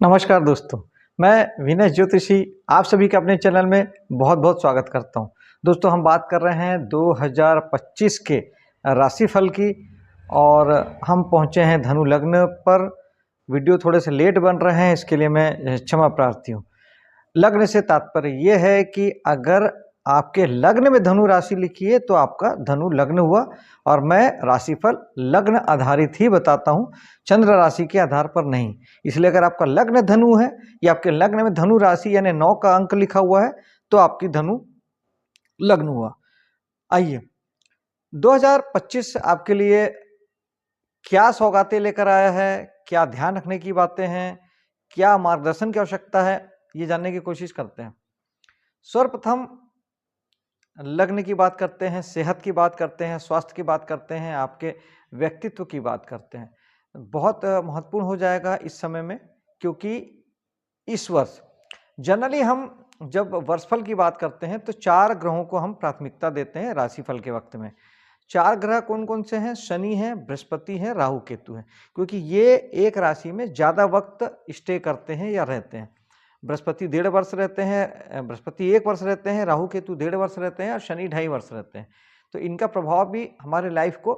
नमस्कार दोस्तों, मैं विनय ज्योतिषी आप सभी का अपने चैनल में बहुत बहुत स्वागत करता हूं। दोस्तों हम बात कर रहे हैं 2025 के राशिफल की और हम पहुंचे हैं धनु लग्न पर। वीडियो थोड़े से लेट बन रहे हैं, इसके लिए मैं क्षमा प्रार्थी हूं। लग्न से तात्पर्य यह है कि अगर आपके लग्न में धनु राशि लिखी है तो आपका धनु लग्न हुआ और मैं राशिफल लग्न आधारित ही बताता हूं, चंद्र राशि के आधार पर नहीं। इसलिए अगर आपका लग्न धनु है या आपके लग्न में धनु राशि यानी 9 का अंक लिखा हुआ है तो आपकी धनु लग्न हुआ। आइए 2025 आपके लिए क्या सौगातें लेकर आया है, क्या ध्यान रखने की बातें हैं, क्या मार्गदर्शन की आवश्यकता है, ये जानने की कोशिश करते हैं। सर्वप्रथम लग्न की बात करते हैं, सेहत की बात करते हैं, स्वास्थ्य की बात करते हैं, आपके व्यक्तित्व की बात करते हैं। बहुत महत्वपूर्ण हो जाएगा इस समय में, क्योंकि इस वर्ष जनरली हम जब वर्षफल की बात करते हैं तो 4 ग्रहों को हम प्राथमिकता देते हैं राशिफल के वक्त में। 4 ग्रह कौन कौन से हैं? शनि है, बृहस्पति है, राहु केतु है, क्योंकि ये एक राशि में ज़्यादा वक्त स्टे करते हैं या रहते हैं। बृहस्पति 1.5 वर्ष रहते हैं, बृहस्पति 1 वर्ष रहते हैं, राहु केतु 1.5 वर्ष रहते हैं और शनि 2.5 वर्ष रहते हैं। तो इनका प्रभाव भी हमारे लाइफ को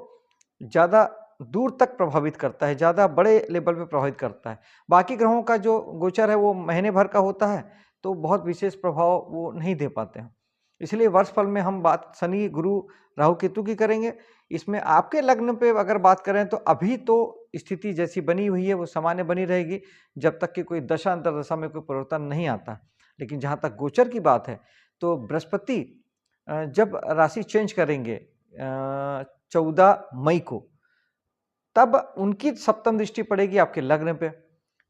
ज़्यादा दूर तक प्रभावित करता है, ज़्यादा बड़े लेवल पे प्रभावित करता है। बाकी ग्रहों का जो गोचर है वो महीने भर का होता है, तो बहुत विशेष प्रभाव वो नहीं दे पाते हैं। इसलिए वर्षफल में हम बात शनि, गुरु, राहु केतु की करेंगे। इसमें आपके लग्न पे अगर बात करें तो अभी तो स्थिति जैसी बनी हुई है वो सामान्य बनी रहेगी, जब तक कि कोई दशा अंतर्दशा में कोई परिवर्तन नहीं आता। लेकिन जहाँ तक गोचर की बात है तो बृहस्पति जब राशि चेंज करेंगे 14 मई को, तब उनकी सप्तम दृष्टि पड़ेगी आपके लग्न पे।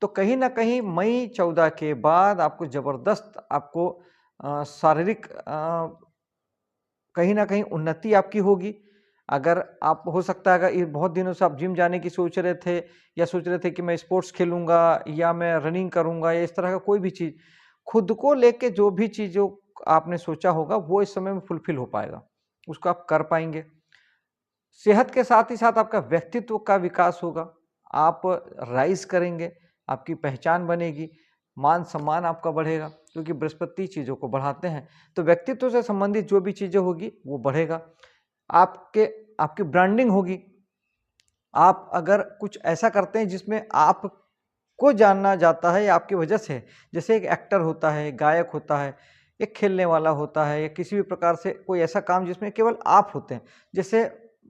तो कहीं ना कहीं मई 14 के बाद आपको जबरदस्त आपको शारीरिक कहीं ना कहीं उन्नति आपकी होगी। अगर आप हो सकता है अगर ये बहुत दिनों से आप जिम जाने की सोच रहे थे या सोच रहे थे कि मैं स्पोर्ट्स खेलूंगा या मैं रनिंग करूंगा या इस तरह का कोई भी चीज खुद को लेके जो भी चीज जो आपने सोचा होगा वो इस समय में फुलफिल हो पाएगा, उसको आप कर पाएंगे। सेहत के साथ ही साथ आपका व्यक्तित्व का विकास होगा, आप राइज करेंगे, आपकी पहचान बनेगी, मान सम्मान आपका बढ़ेगा, क्योंकि बृहस्पति चीज़ों को बढ़ाते हैं। तो व्यक्तित्व से संबंधित जो भी चीज़ें होगी वो बढ़ेगा। आपके आपकी ब्रांडिंग होगी। आप अगर कुछ ऐसा करते हैं जिसमें आपको जानना जाता है या आपकी वजह से, जैसे एक एक्टर होता है, गायक होता है, एक खेलने वाला होता है या किसी भी प्रकार से कोई ऐसा काम जिसमें केवल आप होते हैं। जैसे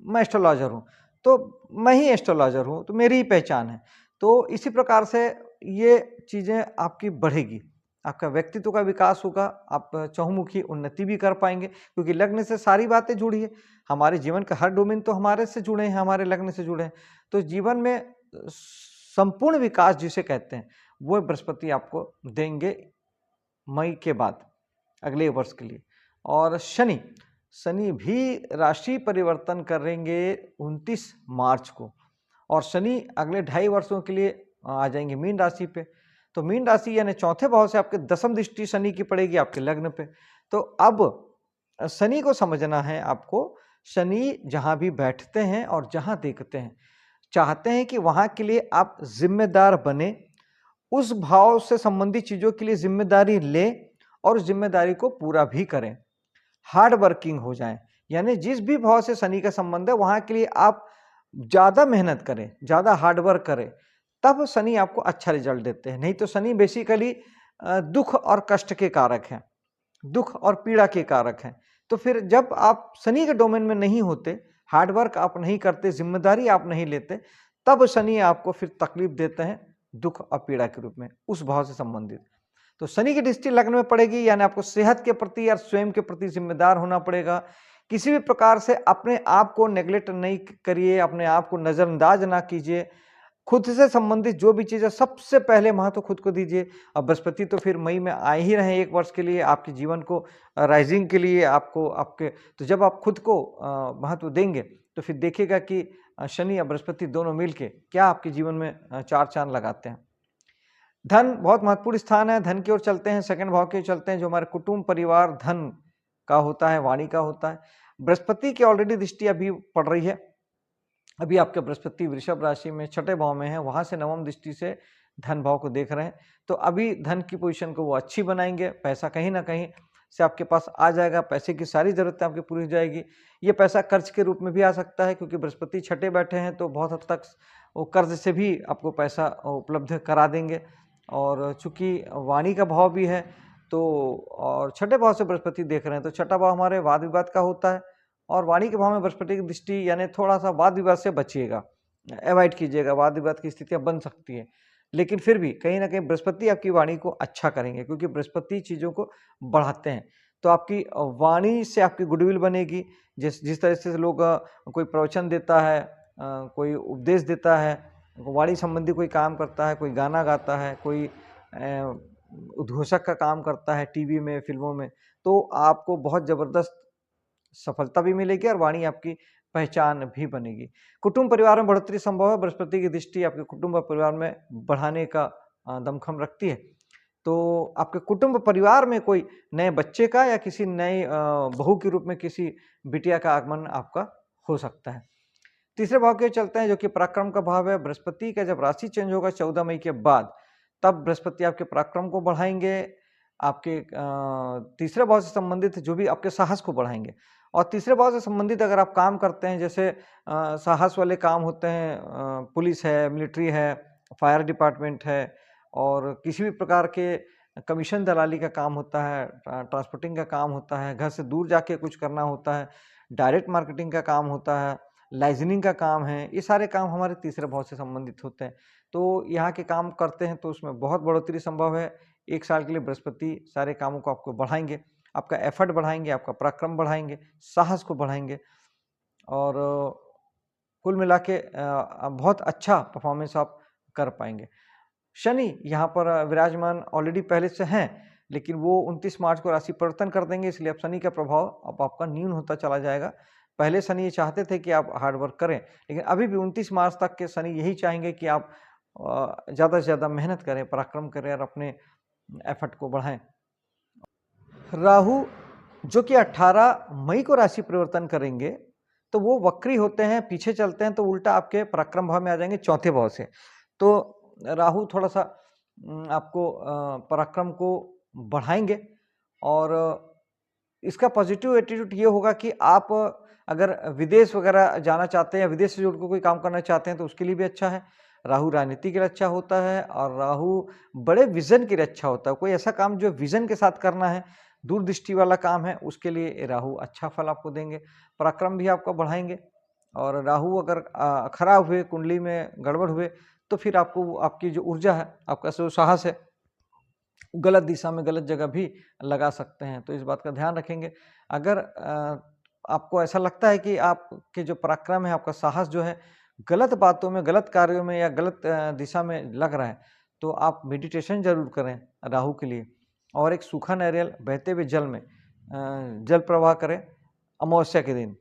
मैं एस्ट्रोलॉजर हूँ, तो मैं ही एस्ट्रोलॉजर हूँ, तो मेरी ही पहचान है। तो इसी प्रकार से ये चीज़ें आपकी बढ़ेगी, आपका व्यक्तित्व का विकास होगा, आप चहुमुखी उन्नति भी कर पाएंगे, क्योंकि लग्न से सारी बातें जुड़ी है। हमारे जीवन का हर डोमेन तो हमारे से जुड़े हैं, हमारे लग्न से जुड़े हैं। तो जीवन में संपूर्ण विकास जिसे कहते हैं वो बृहस्पति आपको देंगे मई के बाद अगले वर्ष के लिए। और शनि शनि भी राशि परिवर्तन करेंगे 29 मार्च को, और शनि अगले 2.5 वर्षों के लिए आ जाएंगे मीन राशि पे। तो मीन राशि यानी चौथे भाव से आपके दसम दृष्टि शनि की पड़ेगी आपके लग्न पे। तो अब शनि को समझना है आपको। शनि जहां भी बैठते हैं और जहां देखते हैं, चाहते हैं कि वहां के लिए आप जिम्मेदार बने, उस भाव से संबंधित चीजों के लिए जिम्मेदारी लें और उस जिम्मेदारी को पूरा भी करें, हार्ड वर्किंग हो जाएं। यानी जिस भी भाव से शनि का संबंध है वहां के लिए आप ज्यादा मेहनत करें, ज्यादा हार्डवर्क करें, तब शनि आपको अच्छा रिजल्ट देते हैं। नहीं तो शनि बेसिकली दुख और कष्ट के कारक हैं, दुख और पीड़ा के कारक हैं। तो फिर जब आप शनि के डोमेन में नहीं होते, हार्डवर्क आप नहीं करते, जिम्मेदारी आप नहीं लेते, तब शनि आपको फिर तकलीफ देते हैं दुख और पीड़ा के रूप में, उस भाव से संबंधित। तो शनि की दृष्टि लग्न में पड़ेगी, यानी आपको सेहत के प्रति या स्वयं के प्रति जिम्मेदार होना पड़ेगा। किसी भी प्रकार से अपने आप को नेग्लेक्ट नहीं करिए, अपने आप को नजरअंदाज ना कीजिए। खुद से संबंधित जो भी चीज़ है सबसे पहले महत्व खुद को दीजिए। अब बृहस्पति तो फिर मई में आए ही रहे 1 वर्ष के लिए आपके जीवन को राइजिंग के लिए, आपको आपके, तो जब आप खुद को महत्व देंगे तो फिर देखिएगा कि शनि या बृहस्पति दोनों मिलके क्या आपके जीवन में 4 चांद लगाते हैं। धन बहुत महत्वपूर्ण स्थान है, धन की ओर चलते हैं, सेकंड भाव की ओर चलते हैं, जो हमारे कुटुंब परिवार धन का होता है, वाणी का होता है। बृहस्पति की ऑलरेडी दृष्टि अभी पड़ रही है, अभी आपके बृहस्पति वृषभ राशि में 6ठे भाव में है, वहां से नवम दृष्टि से धन भाव को देख रहे हैं, तो अभी धन की पोजीशन को वो अच्छी बनाएंगे, पैसा कहीं ना कहीं से आपके पास आ जाएगा, पैसे की सारी ज़रूरतें आपकी पूरी हो जाएगी। ये पैसा कर्ज के रूप में भी आ सकता है, क्योंकि बृहस्पति छठे बैठे हैं, तो बहुत हद तक वो कर्ज से भी आपको पैसा उपलब्ध करा देंगे। और चूंकि वाणी का भाव भी है, तो और छठे भाव से बृहस्पति देख रहे हैं, तो छठा भाव हमारे वाद विवाद का होता है, और वाणी के भाव में बृहस्पति की दृष्टि, यानी थोड़ा सा वाद विवाद से बचिएगा, अवॉइड कीजिएगा, वाद विवाद की स्थितियां बन सकती है। लेकिन फिर भी कहीं ना कहीं बृहस्पति आपकी वाणी को अच्छा करेंगे, क्योंकि बृहस्पति चीज़ों को बढ़ाते हैं। तो आपकी वाणी से आपकी गुडविल बनेगी। जिस जिस तरह से लोग कोई प्रवचन देता है, कोई उपदेश देता है, वाणी संबंधी कोई काम करता है, कोई गाना गाता है, कोई उद्घोषक का काम करता है टीवी में, फिल्मों में, तो आपको बहुत ज़बरदस्त सफलता भी मिलेगी और वाणी आपकी पहचान भी बनेगी। कुटुंब परिवार में बढ़ोतरी संभव है, बृहस्पति की दृष्टि आपके कुटुंब और परिवार में बढ़ाने का दमखम रखती है। तो आपके कुटुंब परिवार में कोई नए बच्चे का या किसी नए बहू के रूप में किसी बिटिया का आगमन आपका हो सकता है। तीसरे भाव के चलते हैं, जो कि पराक्रम का भाव है। बृहस्पति का जब राशि चेंज होगा 14 मई के बाद, तब बृहस्पति आपके पराक्रम को बढ़ाएंगे, आपके तीसरे भाव से संबंधित जो भी आपके साहस को बढ़ाएंगे। और तीसरे भाव से संबंधित अगर आप काम करते हैं, जैसे साहस वाले काम होते हैं, पुलिस है, मिलिट्री है, फायर डिपार्टमेंट है, और किसी भी प्रकार के कमीशन दलाली का काम होता है, ट्रांसपोर्टिंग का काम होता है, घर से दूर जाके कुछ करना होता है, डायरेक्ट मार्केटिंग का काम होता है, लाइजनिंग का काम है, ये सारे काम हमारे तीसरे भाव से संबंधित होते हैं। तो यहाँ के काम करते हैं तो उसमें बहुत बढ़ोतरी संभव है। 1 साल के लिए बृहस्पति सारे कामों को आपको बढ़ाएंगे, आपका एफर्ट बढ़ाएंगे, आपका पराक्रम बढ़ाएंगे, साहस को बढ़ाएंगे, और कुल मिला के बहुत अच्छा परफॉर्मेंस आप कर पाएंगे। शनि यहाँ पर विराजमान ऑलरेडी पहले से हैं, लेकिन वो 29 मार्च को राशि परिवर्तन कर देंगे, इसलिए अब शनि का प्रभाव अब आपका न्यून होता चला जाएगा। पहले शनि ये चाहते थे कि आप हार्ड वर्क करें, लेकिन अभी भी 29 मार्च तक के शनि यही चाहेंगे कि आप ज़्यादा से ज़्यादा मेहनत करें, पराक्रम करें और अपने एफर्ट को बढ़ाएं। राहु जो कि 18 मई को राशि परिवर्तन करेंगे, तो वो वक्री होते हैं, पीछे चलते हैं, तो उल्टा आपके पराक्रम भाव में आ जाएंगे चौथे भाव से। तो राहु थोड़ा सा आपको पराक्रम को बढ़ाएंगे, और इसका पॉजिटिव एटीट्यूड ये होगा कि आप अगर विदेश वगैरह जाना चाहते हैं या विदेश से जुड़कर कोई काम करना चाहते हैं, तो उसके लिए भी अच्छा है। राहु राजनीति के लिए अच्छा होता है, और राहु बड़े विजन के लिए अच्छा होता है। कोई ऐसा काम जो विजन के साथ करना है, दूरदृष्टि वाला काम है, उसके लिए राहु अच्छा फल आपको देंगे। पराक्रम भी आपका बढ़ाएंगे, और राहु अगर खराब हुए, कुंडली में गड़बड़ हुए, तो फिर आपको आपकी जो ऊर्जा है, आपका जो साहस है, गलत दिशा में, गलत जगह भी लगा सकते हैं। तो इस बात का ध्यान रखेंगे। अगर आपको ऐसा लगता है कि आपके जो पराक्रम है, आपका साहस जो है, गलत बातों में, गलत कार्यों में या गलत दिशा में लग रहा है, तो आप मेडिटेशन जरूर करें राहु के लिए, और एक सूखा नारियल बहते हुए जल में जल प्रवाह करें अमावस्या के दिन।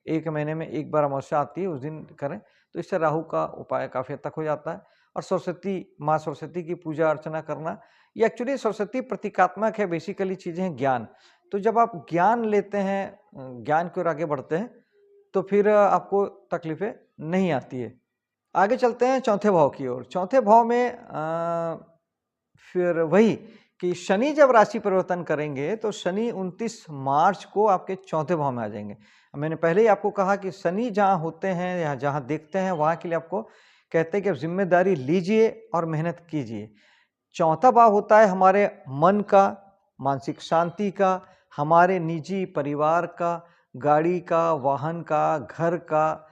1 महीने में 1 बार अमावस्या आती है, उस दिन करें, तो इससे राहु का उपाय काफ़ी हद तक हो जाता है। और सरस्वती, माँ सरस्वती की पूजा अर्चना करना, ये एक्चुअली सरस्वती प्रतीकात्मक है, बेसिकली चीज़ें हैं ज्ञान। तो जब आप ज्ञान लेते हैं, ज्ञान की ओर आगे बढ़ते हैं, तो फिर आपको तकलीफें नहीं आती है। आगे चलते हैं चौथे भाव की ओर। चौथे भाव में फिर वही कि शनि जब राशि परिवर्तन करेंगे, तो शनि 29 मार्च को आपके चौथे भाव में आ जाएंगे। मैंने पहले ही आपको कहा कि शनि जहाँ होते हैं या जहाँ देखते हैं, वहाँ के लिए आपको कहते हैं कि आप जिम्मेदारी लीजिए और मेहनत कीजिए। चौथा भाव होता है हमारे मन का, मानसिक शांति का, हमारे निजी परिवार का, गाड़ी का, वाहन का, घर का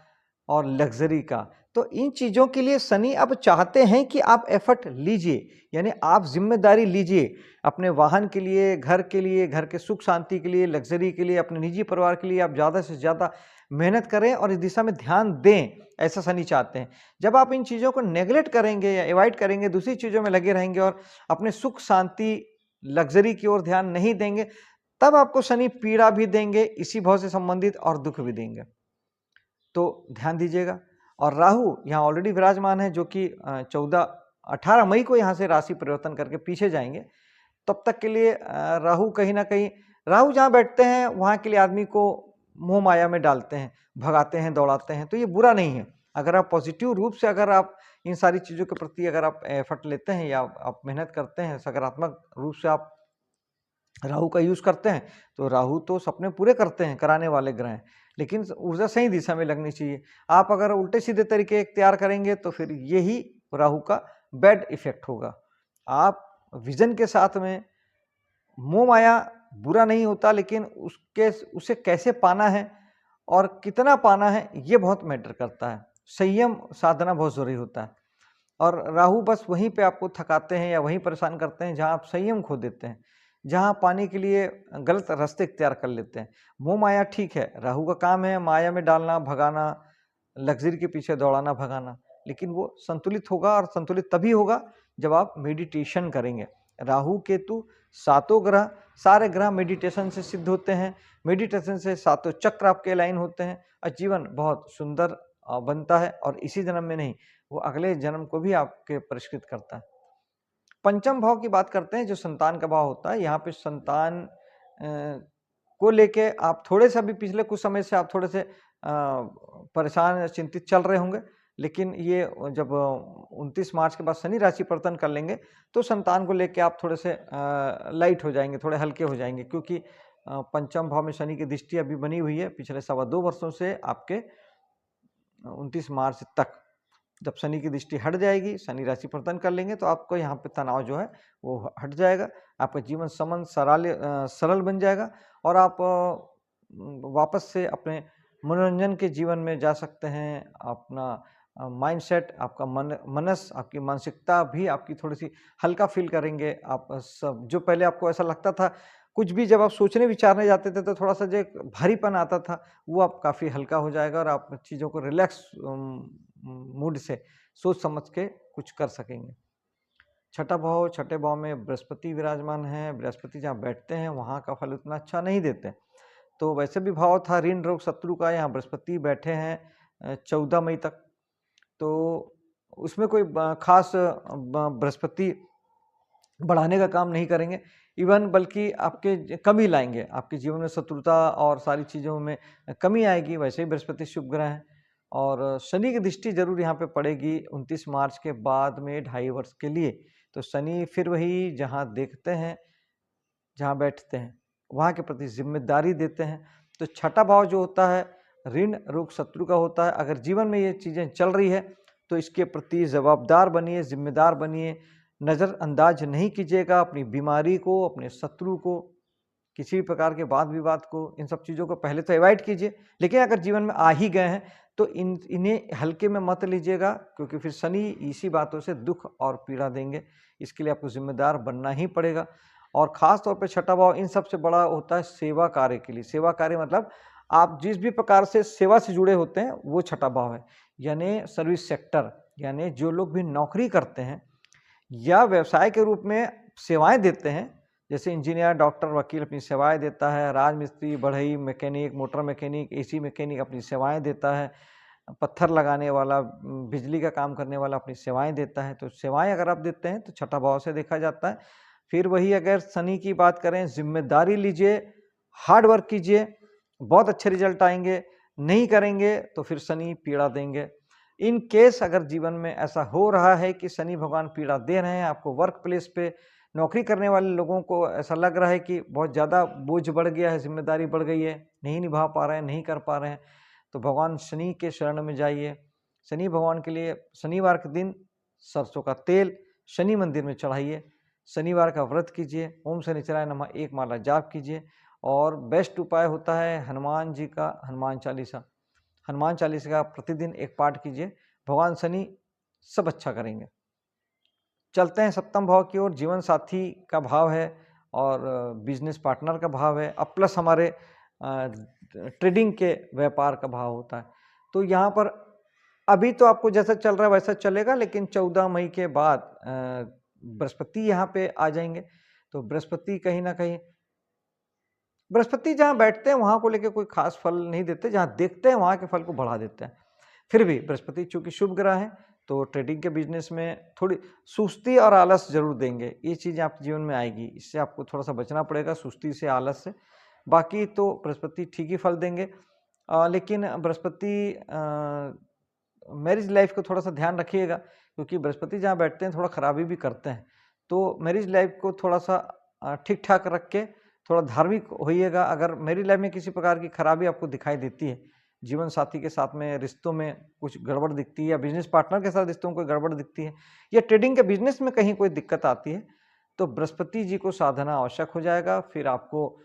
और लग्जरी का। तो इन चीज़ों के लिए शनि अब चाहते हैं कि आप एफर्ट लीजिए, यानी आप जिम्मेदारी लीजिए अपने वाहन के लिए, घर के लिए, घर के सुख शांति के लिए, लग्जरी के लिए, अपने निजी परिवार के लिए आप ज़्यादा से ज़्यादा मेहनत करें और इस दिशा में ध्यान दें, ऐसा शनि चाहते हैं। जब आप इन चीज़ों को नेगलेक्ट करेंगे या अवॉइड करेंगे, दूसरी चीज़ों में लगे रहेंगे और अपने सुख शांति, लग्जरी की ओर ध्यान नहीं देंगे, तब आपको शनि पीड़ा भी देंगे, इसी भाव से संबंधित, और दुख भी देंगे। तो ध्यान दीजिएगा। और राहु यहाँ ऑलरेडी विराजमान है, जो कि 18 मई को यहाँ से राशि परिवर्तन करके पीछे जाएंगे। तब तक के लिए राहु कहीं ना कहीं, राहु जहाँ बैठते हैं वहाँ के लिए आदमी को मोह माया में डालते हैं, भगाते हैं, दौड़ाते हैं, तो ये बुरा नहीं है। अगर आप पॉजिटिव रूप से अगर आप इन सारी चीज़ों के प्रति अगर आप एफर्ट लेते हैं या आप मेहनत करते हैं, सकारात्मक रूप से आप राहु का यूज़ करते हैं, तो राहु तो सपने पूरे करते हैं, कराने वाले ग्रह हैं, लेकिन ऊर्जा सही दिशा में लगनी चाहिए। आप अगर उल्टे-सीधे तरीके इख्तियार करेंगे तो फिर यही राहु का बैड इफ़ेक्ट होगा। आप विज़न के साथ में मोह-माया बुरा नहीं होता, लेकिन उसे कैसे पाना है और कितना पाना है, ये बहुत मैटर करता है। संयम साधना बहुत ज़रूरी होता है और राहु बस वहीं पे आपको थकाते हैं या वहीं परेशान करते हैं जहाँ आप संयम खो देते हैं, जहाँ पाने के लिए गलत रास्ते इख्तियार कर लेते हैं। मोह-माया ठीक है, राहु का काम है माया में डालना, भगाना, लग्ज़री के पीछे दौड़ाना, भगाना, लेकिन वो संतुलित होगा और संतुलित तभी होगा जब आप मेडिटेशन करेंगे। राहु, केतु, सातों ग्रह, सारे ग्रह मेडिटेशन से सिद्ध होते हैं। मेडिटेशन से सातों चक्र आपके अलाइन होते हैं और जीवन बहुत सुंदर बनता है और इसी जन्म में नहीं, वो अगले जन्म को भी आपके परिष्कृत करता है। पंचम भाव की बात करते हैं, जो संतान का भाव होता है। यहाँ पे संतान को लेके आप थोड़े-सा भी पिछले कुछ समय से आप थोड़े से परेशान या चिंतित चल रहे होंगे, लेकिन ये जब 29 मार्च के बाद शनि राशि परिवर्तन कर लेंगे, तो संतान को लेके आप थोड़े से लाइट हो जाएँगे, थोड़े हल्के हो जाएँगे, क्योंकि पंचम भाव में शनि की दृष्टि अभी बनी हुई है पिछले सवा 2 वर्षों से आपके 29 मार्च तक। जब शनि की दृष्टि हट जाएगी, शनि राशि परिवर्तन कर लेंगे, तो आपको यहाँ पे तनाव जो है वो हट जाएगा। आपका जीवन सरल बन जाएगा और आप वापस से अपने मनोरंजन के जीवन में जा सकते हैं। अपना माइंडसेट, आपका मनस, आपकी मानसिकता भी आपकी थोड़ी-सी हल्का फ़ील करेंगे। आप सब जो पहले आपको ऐसा लगता था, कुछ भी जब आप सोचने विचारने जाते थे तो थोड़ा-सा जो एक भारीपन आता था, वो अब काफ़ी हल्का हो जाएगा और आप चीज़ों को रिलैक्स मूड से सोच समझ के कुछ कर सकेंगे। छठे भाव में बृहस्पति विराजमान है। बृहस्पति जहाँ बैठते हैं वहाँ का फल उतना अच्छा नहीं देते। तो वैसे भी भाव था ऋण रोग शत्रु का, यहाँ बृहस्पति बैठे हैं 14 मई तक। तो उसमें कोई खास बृहस्पति बढ़ाने का काम नहीं करेंगे, इवन बल्कि आपके कमी लाएंगे, आपके जीवन में शत्रुता और सारी चीज़ों में कमी आएगी। वैसे ही बृहस्पति शुभ ग्रह है और शनि की दृष्टि जरूर यहाँ पे पड़ेगी 29 मार्च के बाद में 2.5 वर्ष के लिए। तो शनि फिर वही जहाँ देखते हैं, जहाँ बैठते हैं, वहाँ के प्रति जिम्मेदारी देते हैं। तो छठा भाव जो होता है ऋण रोग शत्रु का होता है। अगर जीवन में ये चीज़ें चल रही है तो इसके प्रति जवाबदार बनिए, जिम्मेदार बनिए, नज़रअंदाज नहीं कीजिएगा अपनी बीमारी को, अपने शत्रु को, किसी भी प्रकार के वाद विवाद को, इन सब चीज़ों को पहले तो अवॉइड कीजिए। लेकिन अगर जीवन में आ ही गए हैं तो इन्हें हल्के में मत लीजिएगा, क्योंकि फिर शनि इसी बातों से दुख और पीड़ा देंगे। इसके लिए आपको जिम्मेदार बनना ही पड़ेगा। और ख़ास तौर पे छठा भाव इन सबसे बड़ा होता है सेवा कार्य के लिए। सेवा कार्य मतलब आप जिस भी प्रकार से सेवा से जुड़े होते हैं वो छठा भाव है, यानी सर्विस सेक्टर, यानी जो लोग भी नौकरी करते हैं या व्यवसाय के रूप में सेवाएं देते हैं, जैसे इंजीनियर, डॉक्टर, वकील अपनी सेवाएं देता है, राजमिस्त्री, बढ़ई, mechanic, motor mechanic, AC mechanic अपनी सेवाएं देता है, पत्थर लगाने वाला, बिजली का काम करने वाला अपनी सेवाएं देता है। तो सेवाएं अगर आप देते हैं तो छठा भाव से देखा जाता है। फिर वही अगर शनि की बात करें, जिम्मेदारी लीजिए, हार्ड वर्क कीजिए, बहुत अच्छे रिजल्ट आएंगे। नहीं करेंगे तो फिर शनि पीड़ा देंगे। इन केस अगर जीवन में ऐसा हो रहा है कि शनि भगवान पीड़ा दे रहे हैं, आपको वर्क प्लेस पे नौकरी करने वाले लोगों को ऐसा लग रहा है कि बहुत ज़्यादा बोझ बढ़ गया है, जिम्मेदारी बढ़ गई है, नहीं निभा पा रहे हैं, नहीं कर पा रहे हैं, तो भगवान शनि के शरण में जाइए। शनि भगवान के लिए शनिवार के दिन सरसों का तेल शनि मंदिर में चढ़ाइए, शनिवार का व्रत कीजिए, ओम शनिचराय नमः 1 माला जाप कीजिए। और बेस्ट उपाय होता है हनुमान जी का हनुमान चालीसा। हनुमान चालीसा का प्रतिदिन एक पाठ कीजिए, भगवान शनि सब अच्छा करेंगे। चलते हैं सप्तम भाव की ओर। जीवन साथी का भाव है और बिजनेस पार्टनर का भाव है, अब प्लस हमारे ट्रेडिंग के व्यापार का भाव होता है। तो यहाँ पर अभी तो आपको जैसा चल रहा है वैसा चलेगा, लेकिन 14 मई के बाद बृहस्पति यहाँ पे आ जाएंगे। तो बृहस्पति कहीं ना कहीं, बृहस्पति जहाँ बैठते हैं वहाँ को लेकर कोई खास फल नहीं देते, जहाँ देखते हैं वहाँ के फल को बढ़ा देते हैं। फिर भी बृहस्पति चूंकि शुभ ग्रह है तो ट्रेडिंग के बिजनेस में थोड़ी सुस्ती और आलस जरूर देंगे। ये चीज़ें आपके जीवन में आएगी, इससे आपको थोड़ा सा बचना पड़ेगा, सुस्ती से, आलस से। बाकी तो बृहस्पति ठीक ही फल देंगे। लेकिन बृहस्पति मैरिज लाइफ को थोड़ा सा ध्यान रखिएगा क्योंकि बृहस्पति जहाँ बैठते हैं थोड़ा खराबी भी करते हैं। तो मैरिज लाइफ को थोड़ा सा ठीक ठाक रख के थोड़ा धार्मिक होइएगा। अगर मैरिज लाइफ में किसी प्रकार की खराबी आपको दिखाई देती है, जीवन साथी के साथ में रिश्तों में कुछ गड़बड़ दिखती है, या बिजनेस पार्टनर के साथ रिश्तों में कोई गड़बड़ दिखती है, या ट्रेडिंग के बिजनेस में कहीं कोई दिक्कत आती है, तो बृहस्पति जी को साधना आवश्यक हो जाएगा। फिर आपको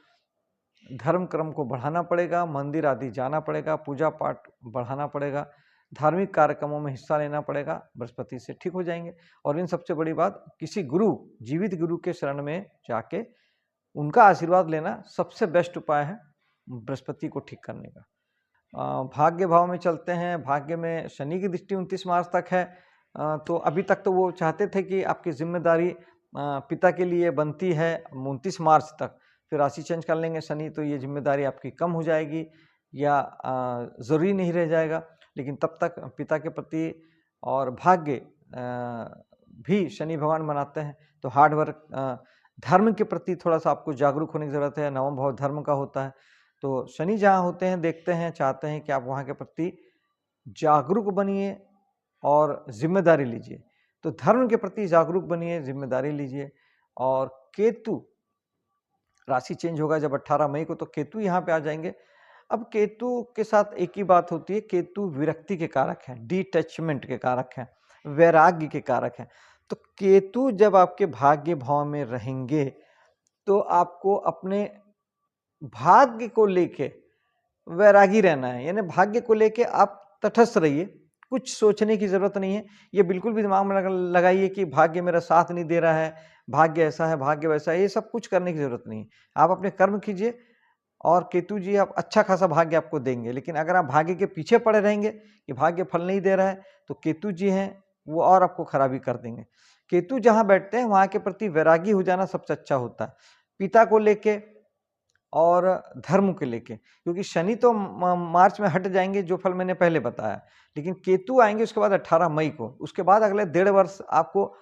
धर्म कर्म को बढ़ाना पड़ेगा, मंदिर आदि जाना पड़ेगा, पूजा पाठ बढ़ाना पड़ेगा, धार्मिक कार्यक्रमों में हिस्सा लेना पड़ेगा, बृहस्पति से ठीक हो जाएंगे। और इन सबसे बड़ी बात, किसी गुरु, जीवित गुरु के शरण में जाके उनका आशीर्वाद लेना सबसे बेस्ट उपाय है बृहस्पति को ठीक करने का। भाग्य भाव में चलते हैं। भाग्य में शनि की दृष्टि 29 मार्च तक है। तो अभी तक तो वो चाहते थे कि आपकी जिम्मेदारी पिता के लिए बनती है 29 मार्च तक, फिर राशि चेंज कर लेंगे शनि, तो ये जिम्मेदारी आपकी कम हो जाएगी या ज़रूरी नहीं रह जाएगा। लेकिन तब तक पिता के प्रति और भाग्य भी शनि भगवान बनाते हैं, तो हार्ड वर्क, धर्म के प्रति थोड़ा सा आपको जागरूक होने की ज़रूरत है। नवम भाव धर्म का होता है, तो शनि जहाँ होते हैं, देखते हैं, चाहते हैं कि आप वहाँ के प्रति जागरूक बनिए और जिम्मेदारी लीजिए। तो धर्म के प्रति जागरूक बनिए, जिम्मेदारी लीजिए। और केतु राशि चेंज होगा जब 18 मई को, तो केतु यहाँ पे आ जाएंगे। अब केतु के साथ एक ही बात होती है, केतु विरक्ति के कारक हैं, डिटैचमेंट के कारक हैं, वैराग्य के कारक हैं। तो केतु जब आपके भाग्य भाव में रहेंगे तो आपको अपने भाग्य को लेके वैरागी रहना है, यानी भाग्य को लेके आप तटस्थ रहिए, कुछ सोचने की जरूरत नहीं है। ये बिल्कुल भी दिमाग में लगाइए कि भाग्य मेरा साथ नहीं दे रहा है, भाग्य ऐसा है, भाग्य वैसा है, ये सब कुछ करने की जरूरत नहीं है। आप अपने कर्म कीजिए और केतु जी आप अच्छा खासा भाग्य आपको देंगे। लेकिन अगर आप भाग्य के पीछे पड़े रहेंगे कि भाग्य फल नहीं दे रहा है, तो केतु जी हैं वो और आपको खराबी कर देंगे। केतु जहां बैठते हैं वहां के प्रति वैरागी हो जाना सबसे अच्छा होता है, पिता को लेके और धर्म को लेके। क्योंकि शनि तो मार्च में हट जाएंगे, जो फल मैंने पहले बताया, लेकिन केतु आएंगे उसके बाद 18 मई को। उसके बाद अगले 1.5 वर्ष आपको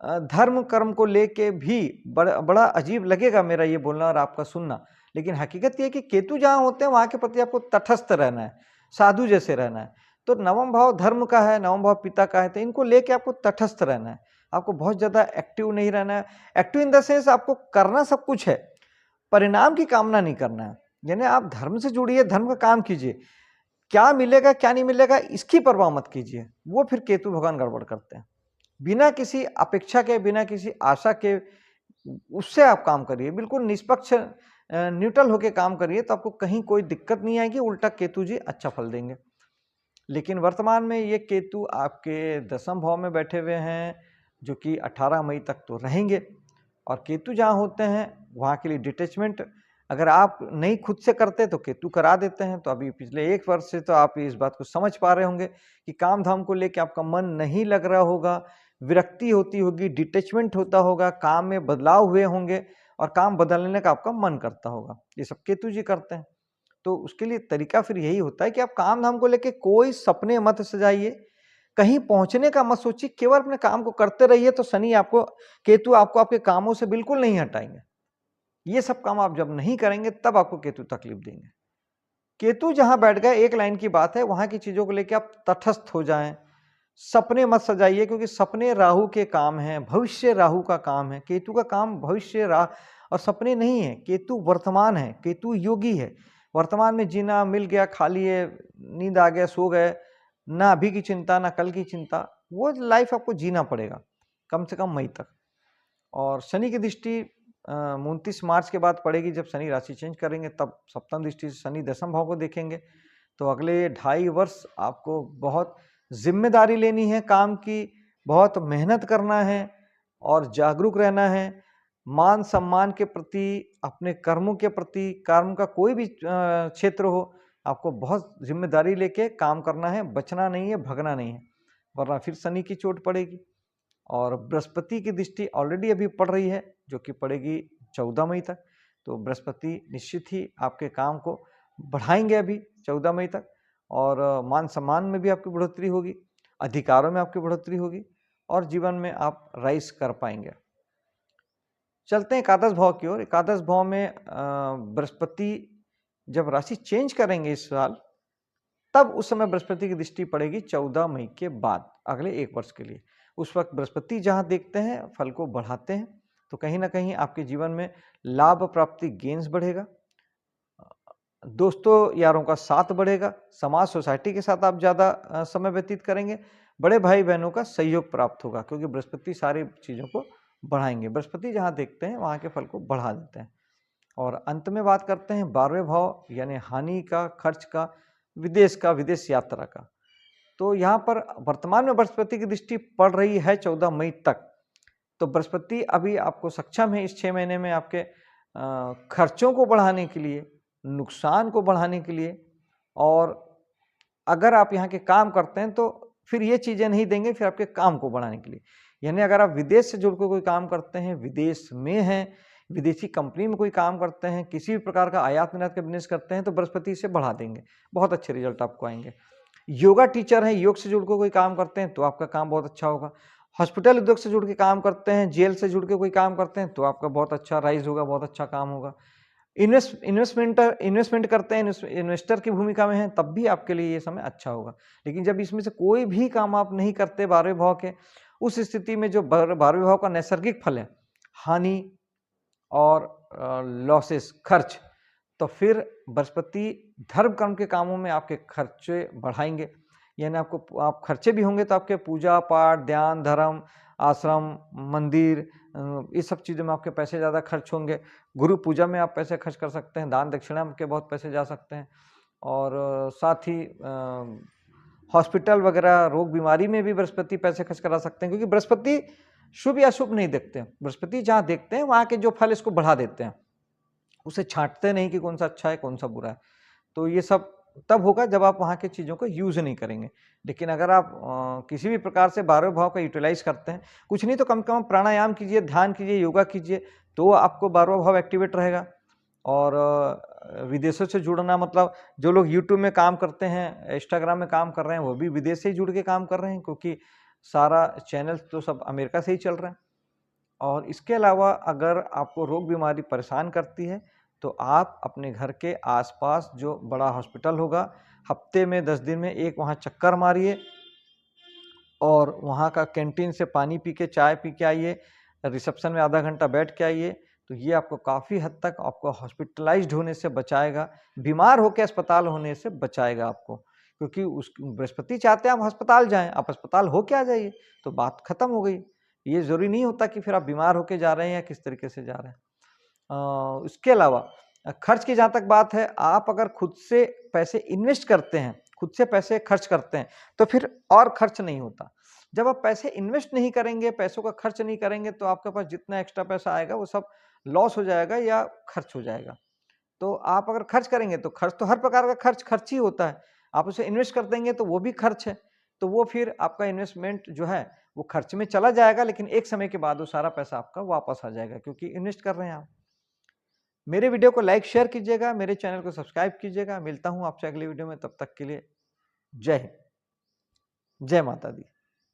धर्म कर्म को लेके भी बड़ा अजीब लगेगा मेरा ये बोलना और आपका सुनना, लेकिन हकीकत ये है कि केतु जहां होते हैं वहां के प्रति आपको तटस्थ रहना है, साधु जैसे रहना है। तो नवम भाव धर्म का है, नवम भाव पिता का है, तो इनको लेके आपको तटस्थ रहना है। आपको बहुत ज्यादा एक्टिव नहीं रहना है। एक्टिव इन द सेंस आपको करना सब कुछ है, परिणाम की कामना नहीं करना है। यानी आप धर्म से जुड़िए, धर्म का काम कीजिए, क्या मिलेगा क्या नहीं मिलेगा इसकी परवाह मत कीजिए। वो फिर केतु भगवान गड़बड़ करते हैं। बिना किसी अपेक्षा के, बिना किसी आशा के उससे आप काम करिए, बिल्कुल निष्पक्ष न्यूट्रल होकर काम करिए, तो आपको कहीं कोई दिक्कत नहीं आएगी, उल्टा केतु जी अच्छा फल देंगे। लेकिन वर्तमान में ये केतु आपके 10वें भाव में बैठे हुए हैं, जो कि 18 मई तक तो रहेंगे। और केतु जहाँ होते हैं वहाँ के लिए डिटैचमेंट अगर आप नहीं खुद से करते तो केतु करा देते हैं। तो अभी पिछले 1 वर्ष से तो आप इस बात को समझ पा रहे होंगे कि काम धाम को लेकर आपका मन नहीं लग रहा होगा, विरक्ति होती होगी, डिटैचमेंट होता होगा, काम में बदलाव हुए होंगे और काम बदलने का आपका मन करता होगा। ये सब केतु जी करते हैं। तो उसके लिए तरीका फिर यही होता है कि आप काम धाम को लेकर कोई सपने मत सजाइए, कहीं पहुंचने का मत सोचिए, केवल अपने काम को करते रहिए। तो शनि आपको, केतु आपको आपके कामों से बिल्कुल नहीं हटाएंगे। ये सब काम आप जब नहीं करेंगे तब आपको केतु तकलीफ देंगे। केतु जहां बैठ गए, एक लाइन की बात है, वहां की चीजों को लेकर आप तटस्थ हो जाएं, सपने मत सजाइए, क्योंकि सपने राहु के काम हैं, भविष्य राहु का काम है। केतु का काम भविष्य राह और सपने नहीं है। केतु वर्तमान है, केतु योगी है। वर्तमान में जीना, मिल गया खा लिए, नींद आ गया सो गए, ना अभी की चिंता ना कल की चिंता, वो लाइफ आपको जीना पड़ेगा कम से कम मई तक। और शनि की दृष्टि 29 मार्च के बाद पड़ेगी, जब शनि राशि चेंज करेंगे, तब सप्तम दृष्टि से शनि 10वें भाव को देखेंगे। तो अगले 2.5 वर्ष आपको बहुत जिम्मेदारी लेनी है काम की, बहुत मेहनत करना है और जागरूक रहना है। मान सम्मान के प्रति, अपने कर्मों के प्रति, कर्म का कोई भी क्षेत्र हो, आपको बहुत जिम्मेदारी लेके काम करना है, बचना नहीं है, भगना नहीं है, वरना फिर शनि की चोट पड़ेगी। और बृहस्पति की दृष्टि ऑलरेडी अभी पड़ रही है, जो कि पड़ेगी 14 मई तक। तो बृहस्पति निश्चित ही आपके काम को बढ़ाएंगे अभी 14 मई तक, और मान सम्मान में भी आपकी बढ़ोतरी होगी, अधिकारों में आपकी बढ़ोतरी होगी और जीवन में आप राइज कर पाएंगे। चलते हैं एकादश भाव की ओर। एकादश भाव में बृहस्पति जब राशि चेंज करेंगे इस साल, तब उस समय बृहस्पति की दृष्टि पड़ेगी 14 मई के बाद अगले 1 वर्ष के लिए। उस वक्त बृहस्पति जहाँ देखते हैं फल को बढ़ाते हैं, तो कहीं न कहीं आपके जीवन में लाभ प्राप्ति गेन्स बढ़ेगा, दोस्तों यारों का साथ बढ़ेगा, समाज सोसाइटी के साथ आप ज़्यादा समय व्यतीत करेंगे, बड़े भाई बहनों का सहयोग प्राप्त होगा क्योंकि बृहस्पति सारी चीज़ों को बढ़ाएंगे। बृहस्पति जहाँ देखते हैं वहाँ के फल को बढ़ा देते हैं। और अंत में बात करते हैं 12वें भाव यानी हानि का, खर्च का, विदेश का, विदेश यात्रा का। तो यहाँ पर वर्तमान में बृहस्पति की दृष्टि पड़ रही है 14 मई तक। तो बृहस्पति अभी आपको सक्षम है इस 6 महीने में आपके खर्चों को बढ़ाने के लिए, नुकसान को बढ़ाने के लिए, और अगर आप यहाँ के काम करते हैं तो फिर ये चीज़ें नहीं देंगे, फिर आपके काम को बढ़ाने के लिए। यानी अगर आप विदेश से जुड़ कर कोई काम करते हैं, विदेश में हैं, विदेशी कंपनी में कोई काम करते हैं, किसी भी प्रकार का आयात निर्यात का बिजनेस करते हैं, तो बृहस्पति इसे बढ़ा देंगे, बहुत अच्छे रिजल्ट आपको आएंगे। योगा टीचर हैं, योग से जुड़ कर कोई काम करते हैं तो आपका काम बहुत अच्छा होगा। हॉस्पिटल उद्योग से जुड़ के काम करते हैं, जेल से जुड़ के कोई काम करते हैं तो आपका बहुत अच्छा राइज होगा, बहुत अच्छा काम होगा। इन्वेस्टमेंट करते हैं, इन्वेस्टर की भूमिका में हैं, तब भी आपके लिए ये समय अच्छा होगा। लेकिन जब इसमें से कोई भी काम आप नहीं करते 12वें भाव के, उस स्थिति में जो 12वें भाव का नैसर्गिक फल है हानि और लॉसेस, खर्च, तो फिर बृहस्पति धर्म कर्म के कामों में आपके खर्चे बढ़ाएंगे। यानी आप खर्चे भी होंगे तो आपके पूजा पाठ, ध्यान, धर्म, आश्रम, मंदिर, ये सब चीज़ों में आपके पैसे ज़्यादा खर्च होंगे। गुरु पूजा में आप पैसे खर्च कर सकते हैं, दान दक्षिणा में के बहुत पैसे जा सकते हैं, और साथ ही हॉस्पिटल वगैरह, रोग बीमारी में भी बृहस्पति पैसे खर्च करा सकते हैं, क्योंकि बृहस्पति शुभ या शुभ नहीं देखते हैं। बृहस्पति जहाँ देखते हैं वहाँ के जो फल इसको बढ़ा देते हैं, उसे छांटते नहीं कि कौन सा अच्छा है कौन सा बुरा है। तो ये सब तब होगा जब आप वहाँ की चीज़ों को यूज़ नहीं करेंगे। लेकिन अगर आप किसी भी प्रकार से 12वें भाव का यूटिलाइज़ करते हैं, कुछ नहीं तो कम से कम प्राणायाम कीजिए, ध्यान कीजिए, योगा कीजिए, तो आपको 12वां भाव एक्टिवेट रहेगा। और विदेशों से जुड़ना मतलब जो लोग यूट्यूब में काम करते हैं, इंस्टाग्राम में काम कर रहे हैं, वो भी विदेश से ही जुड़ के काम कर रहे हैं, क्योंकि सारा चैनल तो सब अमेरिका से ही चल रहे हैं। और इसके अलावा अगर आपको रोग बीमारी परेशान करती है तो आप अपने घर के आसपास जो बड़ा हॉस्पिटल होगा, हफ्ते में 10 दिन में एक वहाँ चक्कर मारिए और वहाँ का कैंटीन से पानी पी के, चाय पी के आइए, रिसेप्शन में आधा घंटा बैठ के आइए। तो ये आपको काफ़ी हद तक आपको हॉस्पिटलाइज्ड होने से बचाएगा, बीमार होकर अस्पताल होने से बचाएगा आपको, क्योंकि उस बृहस्पति चाहते हैं आप अस्पताल जाएं, आप अस्पताल होके आ जाइए तो बात खत्म हो गई। ये ज़रूरी नहीं होता कि फिर आप बीमार होके जा रहे हैं या किस तरीके से जा रहे हैं। इसके अलावा खर्च की जहाँ तक बात है, आप अगर खुद से पैसे इन्वेस्ट करते हैं, खुद से पैसे खर्च करते हैं, तो फिर और खर्च नहीं होता। जब आप पैसे इन्वेस्ट नहीं करेंगे, पैसों का खर्च नहीं करेंगे, तो आपके पास जितना एक्स्ट्रा पैसा आएगा वो सब लॉस हो जाएगा या खर्च हो जाएगा। तो आप अगर खर्च करेंगे तो खर्च तो हर प्रकार का खर्च ही होता है। आप उसे इन्वेस्ट कर देंगे तो वो भी खर्च है। तो वो फिर आपका इन्वेस्टमेंट जो है वो खर्च में चला जाएगा, लेकिन एक समय के बाद वो सारा पैसा आपका वापस आ जाएगा, क्योंकि इन्वेस्ट कर रहे हैं आप। मेरे वीडियो को लाइक शेयर कीजिएगा, मेरे चैनल को सब्सक्राइब कीजिएगा। मिलता हूँ आपसे अगली वीडियो में, तब तक के लिए जय हिंद, जय माता दी।